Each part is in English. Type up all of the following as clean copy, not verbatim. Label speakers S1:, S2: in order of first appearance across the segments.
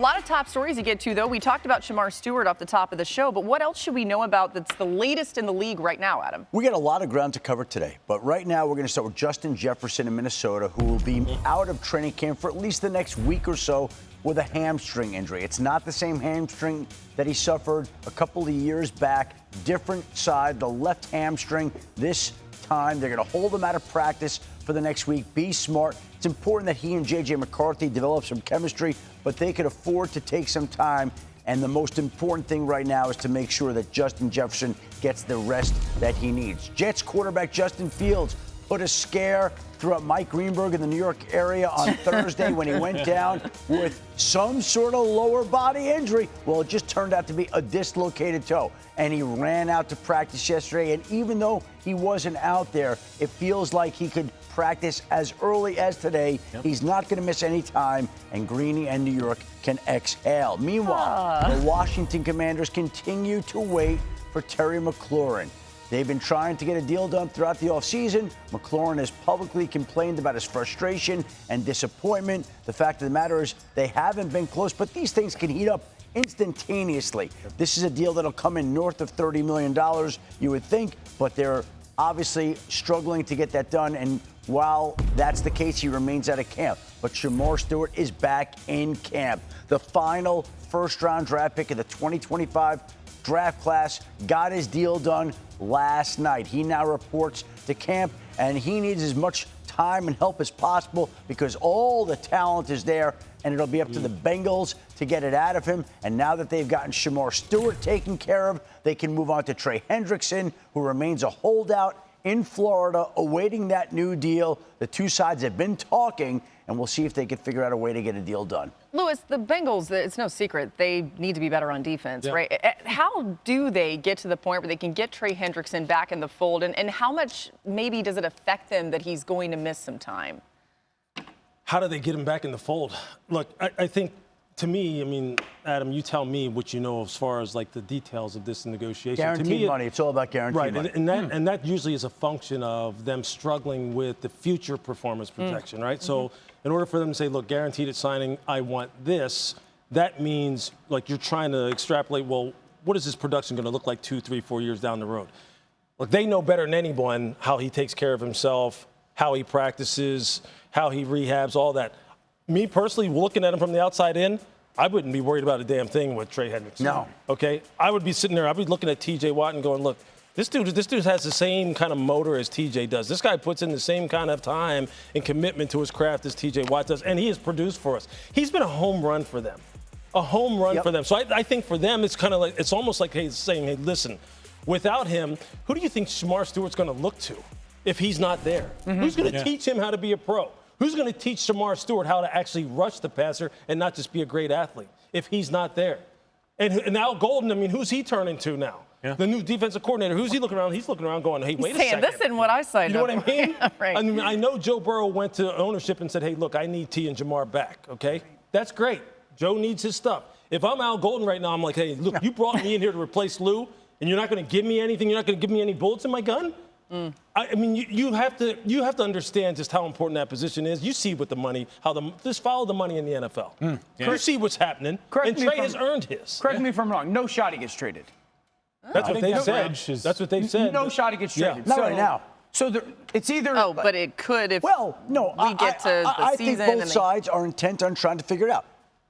S1: lot of top stories to get to, though. We talked about Shemar Stewart off the top of the show, but what else should we know about that's the latest in the league right now, Adam?
S2: We got a lot of ground to cover today, but right now we're going to start with Justin Jefferson in Minnesota, who will be out of training camp for at least the next week or so with a hamstring injury. It's not the same hamstring that he suffered a couple of years back. Different side, the left hamstring. This time they're going to hold him out of practice for the next week. Be smart. It's important that he and J.J. McCarthy develop some chemistry, but they could afford to take some time. And the most important thing right now is to make sure that Justin Jefferson gets the rest that he needs. Jets quarterback Justin Fields put a scare throughout Mike Greenberg in the New York area on Thursday when he went down with some sort of lower body injury. Well, it just turned out to be a dislocated toe. And he ran out to practice yesterday. And even though he wasn't out there, it feels like he could practice as early as today. Yep. He's not going to miss any time, and Greeny and New York can exhale. Meanwhile, the Washington Commanders continue to wait for Terry McLaurin. They've been trying to get a deal done throughout the offseason. McLaurin has publicly complained about his frustration and disappointment. The fact of the matter is they haven't been close, but these things can heat up instantaneously. This is a deal that'll come in north of $30 million, you would think, but they're obviously struggling to get that done. And while that's the case, he remains out of camp. But Shemar Stewart is back in camp. The final first-round draft pick of the 2025 draft class got his deal done last night. He now reports to camp, and he needs as much time and help as possible because all the talent is there, and it'll be up to the Bengals to get it out of him. And now that they've gotten Shemar Stewart taken care of, they can move on to Trey Hendrickson, who remains a holdout in Florida, awaiting that new deal. The two sides have been talking, and we'll see if they can figure out a way to get a deal done.
S1: Lewis, the Bengals, it's no secret, they need to be better on defense, right? How do they get to the point where they can get Trey Hendrickson back in the fold, and how much maybe does it affect them that he's going to miss some time?
S3: How do they get him back in the fold? Look, I think, to me, I mean, Adam, you tell me what you know as far as like the details of this negotiation.
S2: Guaranteed money. It's all about guaranteed money.
S3: Right, and that usually is a function of them struggling with the future performance projection, right? So in order for them to say, look, guaranteed at signing, I want this, that means like you're trying to extrapolate, well, what is this production going to look like 2, 3, 4 years down the road? Look, they know better than anyone how he takes care of himself, how he practices, how he rehabs, all that. Me personally, looking at him from the outside in, I wouldn't be worried about a damn thing with Trey Hendrickson.
S2: No.
S3: Okay? I would be sitting there, I'd be looking at T.J. Watt and going, look, this dude has the same kind of motor as T.J. does. This guy puts in the same kind of time and commitment to his craft as T.J. Watt does, and he has produced for us. He's been a home run for them. A home run for them. So I think for them, it's kind of like, it's almost like saying, hey, listen, without him, who do you think Shemar Stewart's going to look to if he's not there? Who's going to teach him how to be a pro? Who's going to teach Shemar Stewart how to actually rush the passer and not just be a great athlete if he's not there? And now Golden, I mean, who's he turning to now? Yeah. The new defensive coordinator. Who's he looking around? He's looking around going, hey, wait a second.
S1: This isn't what I signed
S3: up for. You know what I mean?
S1: Right.
S3: I mean, I know Joe Burrow went to ownership and said, hey, look, I need T and Jamar back, okay? That's great. Joe needs his stuff. If I'm Al Golden right now, I'm like, hey, look, you brought me in here to replace Lou, and you're not going to give me anything? You're not going to give me any bullets in my gun? I mean, you have to understand just how important that position is. You see with the money, just follow the money in the NFL. You see what's happening. And Trey has earned his.
S4: Correct me if I'm wrong. No shot he gets traded.
S3: That's what they've said. That's what they've said.
S4: No shot he gets traded.
S2: Not right now.
S4: So it's either.
S1: Oh, but it could if we get to the season.
S2: I think both sides are intent on trying to figure it out.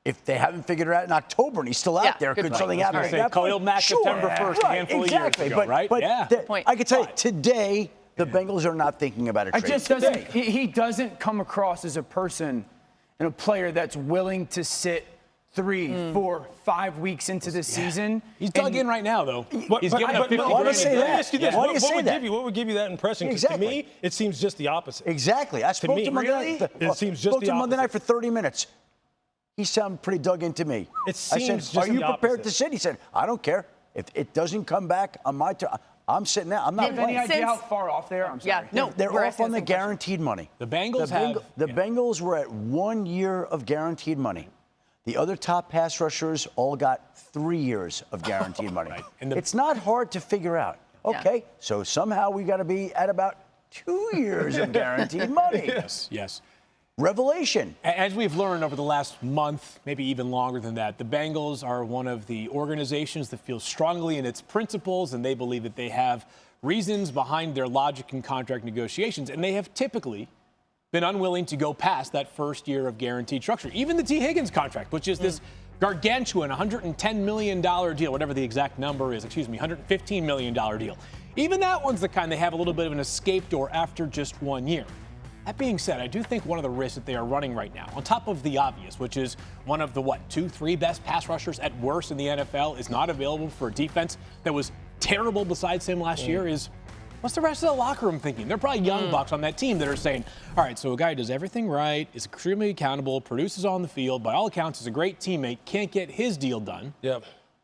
S2: If they haven't figured it out in October and he's still out there, could something happen?
S5: Khalil Mack September 1st, a handful of years ago, right?
S2: But I can tell you, today, the Bengals are not thinking about a trade.
S4: He doesn't come across as a person and a player that's willing to sit 3, 4, 5 weeks into the season.
S5: He's dug in right now, though.
S3: He's getting a 50
S2: why do you say that? Why do you say that?
S3: What would give you that impression? Because to me, it seems just the opposite.
S2: Exactly. I spoke to him Monday night.
S3: It seems just the opposite.
S2: Monday night for 30 minutes. He sounded pretty dug into me.
S3: It seems
S2: I said, are you prepared to sit? He said, I don't care. If it doesn't come back on my turn, I'm sitting there. I'm not playing.
S4: Any idea how far off they are? I'm sorry.
S1: Yeah, no,
S2: they're off on the guaranteed money.
S5: The Bengals
S2: The Bengals were at 1 year of guaranteed money. The other top pass rushers all got 3 years of guaranteed money. Right. It's not hard to figure out. Okay, so somehow we got to be at about 2 years of guaranteed money.
S5: Yes.
S2: revelation.
S5: As we've learned over the last month, maybe even longer than that, the Bengals are one of the organizations that feels strongly in its principles, and they believe that they have reasons behind their logic in contract negotiations, and they have typically been unwilling to go past that first year of guaranteed structure. Even the T. Higgins contract, which is this gargantuan $110 million deal, whatever the exact number is, $115 million deal. Even that one's the kind they have a little bit of an escape door after just 1 year. That being said, I do think one of the risks that they are running right now, on top of the obvious, which is one of the, 2-3 best pass rushers at worst in the NFL, is not available for a defense that was terrible besides him last year, is what's the rest of the locker room thinking? They're probably young bucks on that team that are saying, all right, so a guy who does everything right, is extremely accountable, produces on the field, by all accounts is a great teammate, can't get his deal done.
S3: Yeah.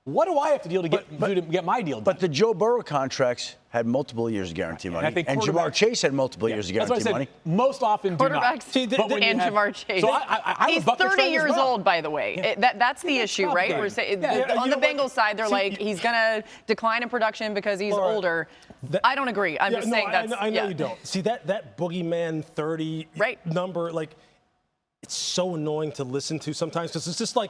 S5: What do I have to do to get my deal done?
S2: But the Joe Burrow contracts had multiple years of guarantee money. And Jamar Chase had multiple years of guarantee money.
S5: Most often do not.
S1: Quarterbacks and Jamar Chase.
S5: So
S1: he's 30 years old, by the way. That's the issue, right? We're saying, on the Bengals side, they're like, he's going to decline in production because he's older. I don't agree. I'm just saying that's.
S3: I know you don't. See, that boogeyman 30 number, like, it's so annoying to listen to sometimes because it's just like,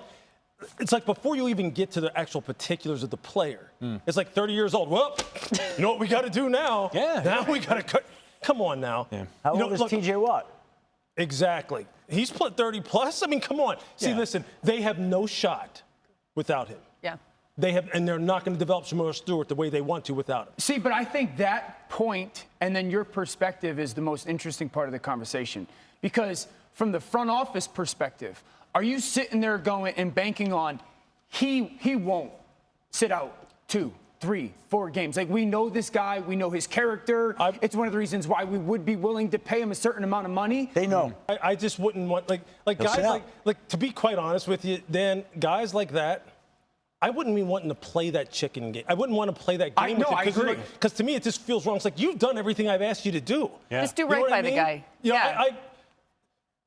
S3: it's like before you even get to the actual particulars of the player, it's like 30 years old. Well, you know what we got to do now? Now we got to cut. Come on now.
S2: How old is T.J. Watt?
S3: Exactly. He's 30 plus. I mean, come on. See, listen, they have no shot without him.
S1: Yeah.
S3: They have, and they're not going to develop Shamar Stewart the way they want to without him.
S4: See, but I think that point and then your perspective is the most interesting part of the conversation. Because from the front office perspective, are you sitting there going and banking on he won't sit out 2, 3, 4 games? Like, we know this guy. We know his character. It's one of the reasons why we would be willing to pay him a certain amount of money.
S2: They know.
S3: I just wouldn't want, like guys like, to be quite honest with you, Dan, guys like that, I wouldn't be wanting to play that chicken game. I wouldn't want to play that game.
S4: I agree.
S3: Because to me, it just feels wrong. It's like, you've done everything I've asked you to do.
S1: Just do right by the guy.
S3: You know,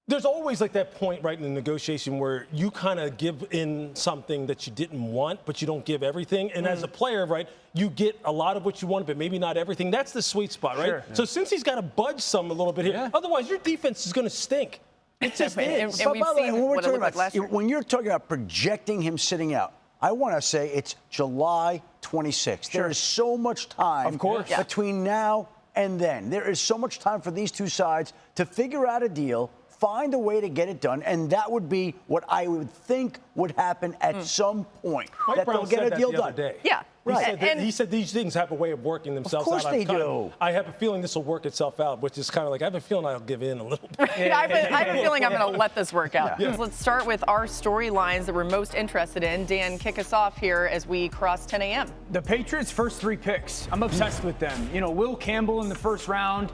S3: there's always like that point right in the negotiation where you kind of give in something that you didn't want, but you don't give everything. And as a player, right, you get a lot of what you want, but maybe not everything. That's the sweet spot, right?
S4: Sure.
S3: So since he's got to budge some a little bit here, otherwise your defense is going to stink. It just is.
S1: And we've seen what it looked like last year.
S2: When you're talking about projecting him sitting out, I want to say it's July 26th. There is so much time between now and then. There is so much time for these two sides to figure out a deal, find a way to get it done, and that would be what I would think would happen at some point.
S3: Mike Brown
S2: they'll get a deal
S3: the
S2: done.
S3: other day.
S1: Yeah.
S2: Right.
S3: He said these things have a way of working themselves out.
S2: Of course they do.
S3: I have a feeling this will work itself out, which is kind of like, I have a feeling I'll give in a little bit.
S1: I have a feeling I'm going to let this work out. Let's start with our storylines that we're most interested in. Dan, kick us off here as we cross 10 a.m.
S4: The Patriots' first 3 picks. I'm obsessed with them. You know, Will Campbell in the first round,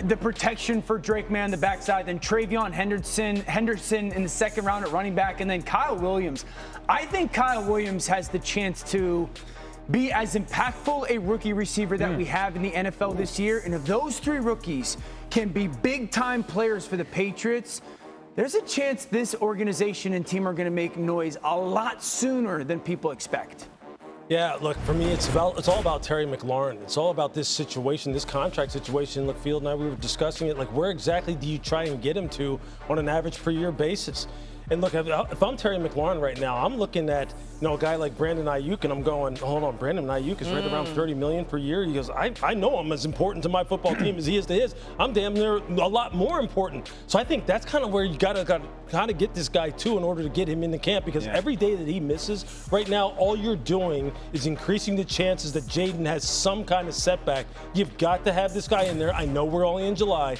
S4: the protection for Drake May on the backside, then Travion Henderson in the second round at running back, and then Kyle Williams. I think Kyle Williams has the chance to be as impactful a rookie receiver that we have in the NFL this year. And if those 3 rookies can be big-time players for the Patriots, there's a chance this organization and team are going to make noise a lot sooner than people expect.
S3: Yeah, look, for me, it's all about Terry McLaurin. It's all about this situation, this contract situation. Look, Field and I, we were discussing it. Like, where exactly do you try and get him to on an average per year basis? And look, if I'm Terry McLaurin right now, I'm looking at, a guy like Brandon Ayuk, and I'm going, hold on, Brandon Ayuk is right around $30 million per year. He goes, I know I'm as important to my football team as he is to his. I'm damn near a lot more important. So I think that's kind of where you got to get this guy to in order to get him in the camp, because every day that he misses right now, all you're doing is increasing the chances that Jaden has some kind of setback. You've got to have this guy in there. I know we're only in July.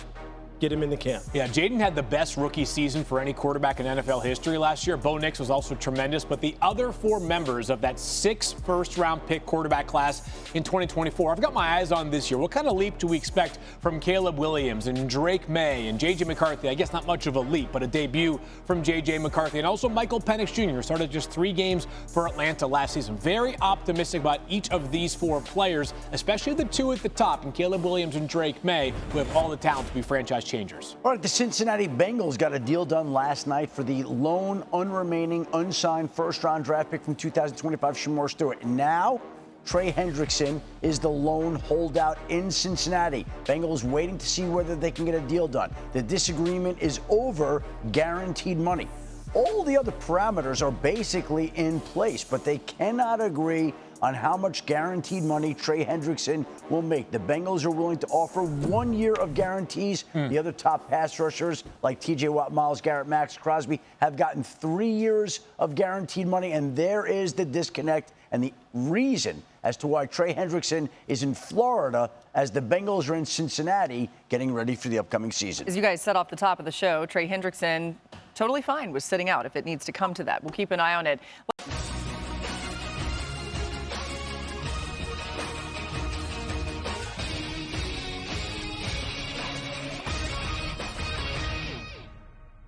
S3: Get him in the camp. Yeah, Jaden had the best rookie season for any quarterback in NFL history last year. Bo Nix was also tremendous, but the other 4 members of that 6 first-round pick quarterback class in 2024, I've got my eyes on this year. What kind of leap do we expect from Caleb Williams and Drake May and J.J. McCarthy? I guess not much of a leap, but a debut from J.J. McCarthy, and also Michael Penix Jr., who started just 3 games for Atlanta last season. Very optimistic about each of these 4 players, especially the 2 at the top, and Caleb Williams and Drake May, who have all the talent to be franchise changers.
S2: All right, the Cincinnati Bengals got a deal done last night for the lone, unremaining, unsigned first-round draft pick from 2025, Shamar Stewart. Now Trey Hendrickson is the lone holdout in Cincinnati. Bengals waiting to see whether they can get a deal done. The disagreement is over guaranteed money. All the other parameters are basically in place, but they cannot agree on how much guaranteed money Trey Hendrickson will make. The Bengals are willing to offer 1 year of guarantees. The other top pass rushers like TJ Watt, Myles Garrett, Max Crosby have gotten 3 years of guaranteed money, and there is the disconnect and the reason as to why Trey Hendrickson is in Florida as the Bengals are in Cincinnati getting ready for the upcoming season.
S1: As you guys said off the top of the show, Trey Hendrickson totally fine with sitting out if it needs to come to that. We'll keep an eye on it.